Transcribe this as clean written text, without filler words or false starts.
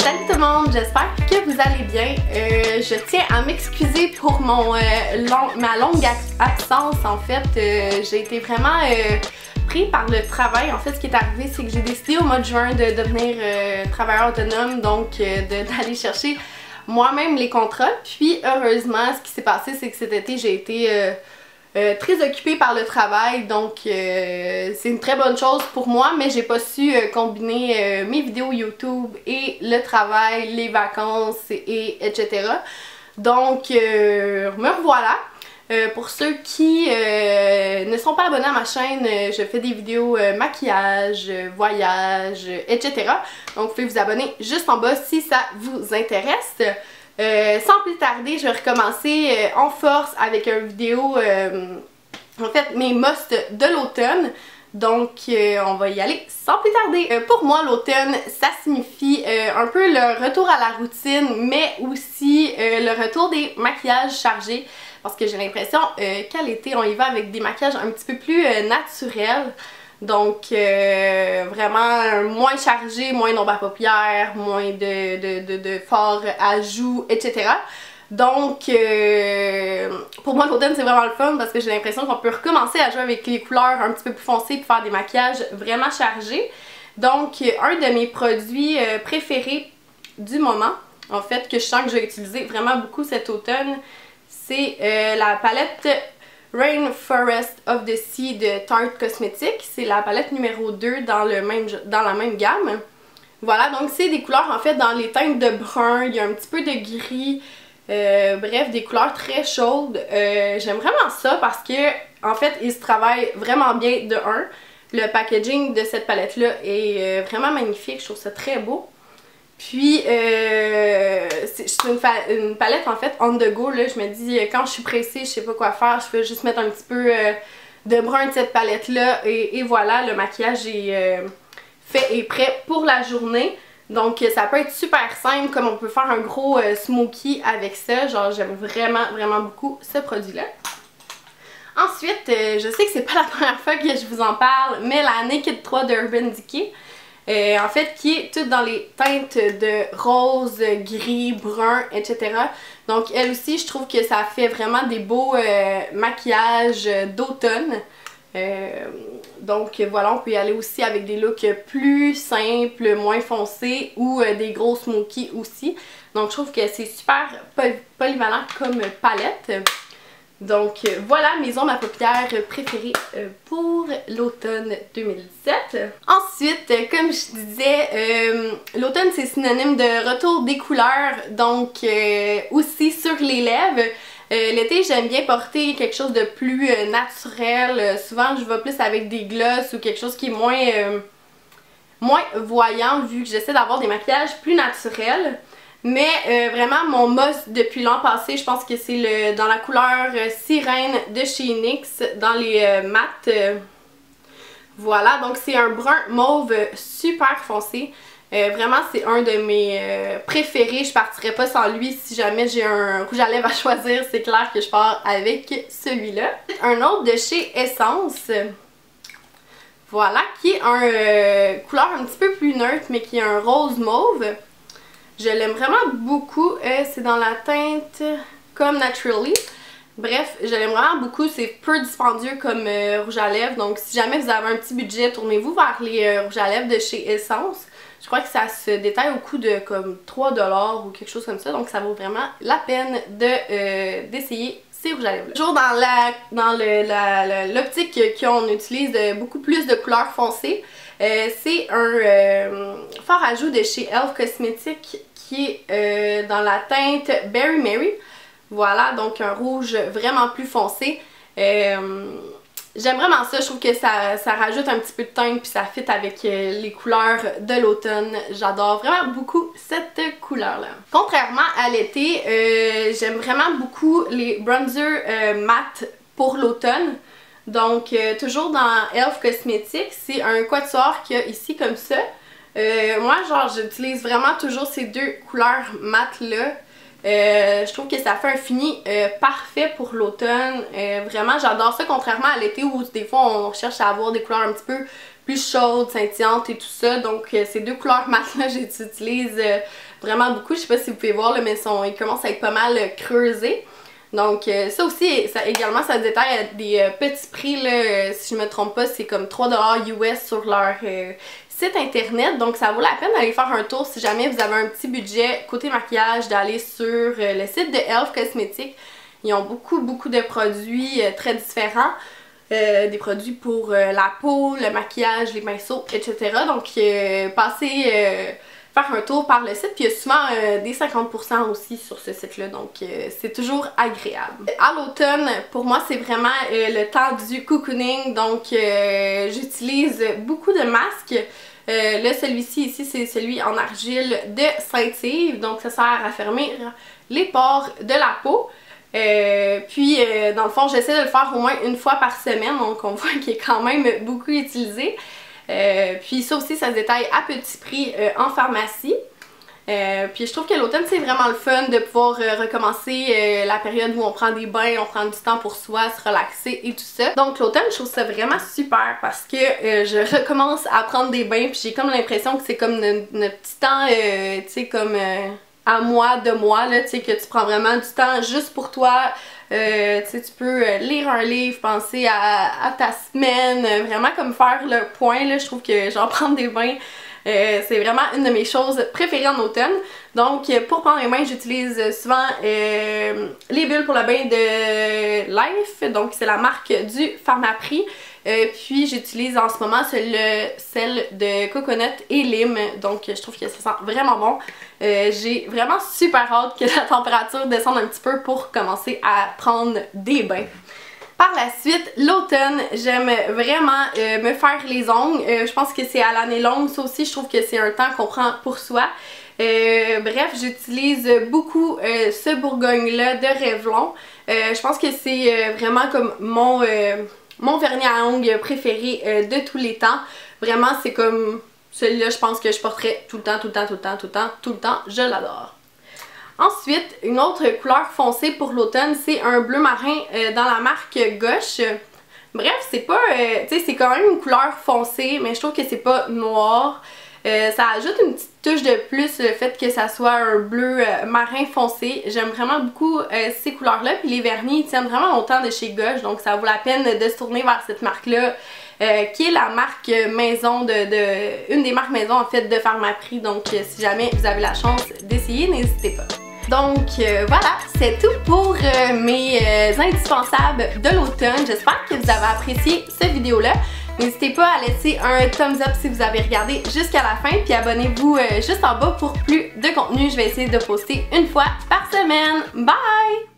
Salut tout le monde, j'espère que vous allez bien. Je tiens à m'excuser pour ma longue absence. En fait, j'ai été vraiment pris par le travail. En fait, ce qui est arrivé, c'est que j'ai décidé au mois de juin de devenir travailleur autonome, donc d'aller chercher moi-même les contrats. Puis heureusement, ce qui s'est passé, c'est que cet été, j'ai été très occupée par le travail, donc c'est une très bonne chose pour moi, mais j'ai pas su combiner mes vidéos YouTube et le travail, les vacances etc. Donc me revoilà. Pour ceux qui ne sont pas abonnés à ma chaîne, je fais des vidéos maquillage, voyage, etc. Donc vous pouvez vous abonner juste en bas si ça vous intéresse. Sans plus tarder, je vais recommencer en force avec une vidéo, en fait mes musts de l'automne. Donc on va y aller sans plus tarder. Pour moi, l'automne, ça signifie un peu le retour à la routine, mais aussi le retour des maquillages chargés. Parce que j'ai l'impression qu'à l'été, on y va avec des maquillages un petit peu plus naturels. Donc vraiment moins chargé, moins d'ombre à paupières, moins de fard à joues, etc. Donc pour moi l'automne c'est vraiment le fun parce que j'ai l'impression qu'on peut recommencer à jouer avec les couleurs un petit peu plus foncées pour faire des maquillages vraiment chargés. Donc un de mes produits préférés du moment, en fait, que je sens que je vais utiliser vraiment beaucoup cet automne, c'est la palette Rainforest of the Sea de Tarte Cosmetics. C'est la palette numéro 2 dans la même gamme. Voilà, donc c'est des couleurs en fait dans les teintes de brun, il y a un petit peu de gris, bref, des couleurs très chaudes. J'aime vraiment ça parce que en fait, il se travaille vraiment bien de un. Le packaging de cette palette-là est vraiment magnifique, je trouve ça très beau. Puis c'est une palette en fait on the go, là. Je me dis quand je suis pressée, je sais pas quoi faire, je peux juste mettre un petit peu de brun de cette palette là et voilà, le maquillage est fait et prêt pour la journée. Donc ça peut être super simple, comme on peut faire un gros smokey avec ça. Genre j'aime vraiment beaucoup ce produit là. Ensuite, je sais que c'est pas la première fois que je vous en parle, mais la Naked 3 de Urban Decay. En fait, qui est toute dans les teintes de rose, gris, brun, etc. Donc elle aussi, je trouve que ça fait vraiment des beaux maquillages d'automne. Donc voilà, on peut y aller aussi avec des looks plus simples, moins foncés ou des gros smoky aussi. Donc je trouve que c'est super polyvalent comme palette. Donc voilà mes ombres à paupières préférées pour l'automne 2017. Ensuite, comme je disais, l'automne c'est synonyme de retour des couleurs, donc aussi sur les lèvres. L'été, j'aime bien porter quelque chose de plus naturel. Souvent je vais plus avec des gloss ou quelque chose qui est moins voyant, vu que j'essaie d'avoir des maquillages plus naturels. Mais vraiment mon must depuis l'an passé, je pense que c'est dans la couleur sirène de chez NYX, dans les mattes. Voilà, donc c'est un brun mauve super foncé. Vraiment c'est un de mes préférés, je partirais pas sans lui. Si jamais j'ai un rouge à lèvres à choisir, c'est clair que je pars avec celui-là. Un autre de chez Essence. Voilà, qui est un couleur un petit peu plus neutre, mais qui est un rose mauve. Je l'aime vraiment beaucoup, c'est dans la teinte Come Naturally. Bref, je l'aime vraiment beaucoup, c'est peu dispendieux comme rouge à lèvres. Donc si jamais vous avez un petit budget, tournez-vous vers les rouges à lèvres de chez Essence. Je crois que ça se détaille au coût de comme 3 $ ou quelque chose comme ça. Donc ça vaut vraiment la peine d'essayer ces rouges à lèvres. Toujours dans l'optique qu'on utilise beaucoup plus de couleurs foncées. C'est un fard à joues de chez Elf Cosmetics qui est dans la teinte Berry Mary. Voilà, donc un rouge vraiment plus foncé. J'aime vraiment ça, je trouve que ça rajoute un petit peu de teinte puis ça fit avec les couleurs de l'automne. J'adore vraiment beaucoup cette couleur-là. Contrairement à l'été, j'aime vraiment beaucoup les bronzers mat pour l'automne. Donc toujours dans Elf Cosmetics, c'est un quatuor qu'il y a ici comme ça. Moi genre j'utilise vraiment toujours ces deux couleurs mat là. Je trouve que ça fait un fini parfait pour l'automne. Vraiment j'adore ça, contrairement à l'été où des fois on cherche à avoir des couleurs un petit peu plus chaude, scintillante et tout ça. Donc ces deux couleurs mat là, j'utilise vraiment beaucoup. Je sais pas si vous pouvez voir là, mais ils commencent à être pas mal creusés. Donc ça aussi, également ça se détaille à des petits prix là, si je me trompe pas, c'est comme 3$ US sur leur site internet. Donc ça vaut la peine d'aller faire un tour si jamais vous avez un petit budget côté maquillage, d'aller sur le site de Elf Cosmetics. Ils ont beaucoup de produits très différents. Des produits pour la peau, le maquillage, les pinceaux, etc. Donc passez faire un tour par le site, puis il y a souvent des 50% aussi sur ce site-là, donc c'est toujours agréable. À l'automne, pour moi, c'est vraiment le temps du cocooning, donc j'utilise beaucoup de masques. Là, celui-ci ici, c'est celui en argile de Saint-Yves, donc ça sert à fermer les pores de la peau. Puis dans le fond, j'essaie de le faire au moins une fois par semaine, donc on voit qu'il est quand même beaucoup utilisé. Puis ça aussi, ça se détaille à petit prix en pharmacie. Puis je trouve que l'automne, c'est vraiment le fun de pouvoir recommencer la période où on prend des bains, on prend du temps pour soi, se relaxer et tout ça. Donc l'automne, je trouve ça vraiment super parce que je recommence à prendre des bains, puis j'ai comme l'impression que c'est comme notre petit temps, tu sais, comme à moi, de moi, là, tu sais, que tu prends vraiment du temps juste pour toi. Tu sais, tu peux lire un livre, penser à ta semaine, vraiment comme faire le point, là. Je trouve que genre prendre des bains, c'est vraiment une de mes choses préférées en automne. Donc pour prendre les bains, j'utilise souvent les bulles pour le bain de Life, donc c'est la marque du Pharmaprix. Puis j'utilise en ce moment celle de coconut et lime, donc je trouve que ça sent vraiment bon. J'ai vraiment super hâte que la température descende un petit peu pour commencer à prendre des bains. Par la suite, l'automne, j'aime vraiment me faire les ongles. Je pense que c'est à l'année longue, ça aussi je trouve que c'est un temps qu'on prend pour soi. Bref, j'utilise beaucoup ce Bourgogne-là de Revlon. Je pense que c'est vraiment comme mon vernis à ongles préféré de tous les temps. Vraiment, c'est comme celui-là, je pense que je porterais tout le temps. Je l'adore. Ensuite, une autre couleur foncée pour l'automne, c'est un bleu marin dans la marque Gauche. Bref, c'est pas, tu sais, c'est quand même une couleur foncée, mais je trouve que c'est pas noir. Ça ajoute une petite touche de plus, le fait que ça soit un bleu marin foncé. J'aime vraiment beaucoup ces couleurs-là. Puis les vernis, ils tiennent vraiment longtemps de chez Gauche, donc ça vaut la peine de se tourner vers cette marque-là, qui est la marque maison une des marques maison en fait de Pharmaprix. Donc si jamais vous avez la chance d'essayer, n'hésitez pas. Donc voilà, c'est tout pour mes indispensables de l'automne. J'espère que vous avez apprécié cette vidéo-là. N'hésitez pas à laisser un thumbs up si vous avez regardé jusqu'à la fin, puis abonnez-vous juste en bas pour plus de contenu. Je vais essayer de poster une fois par semaine. Bye!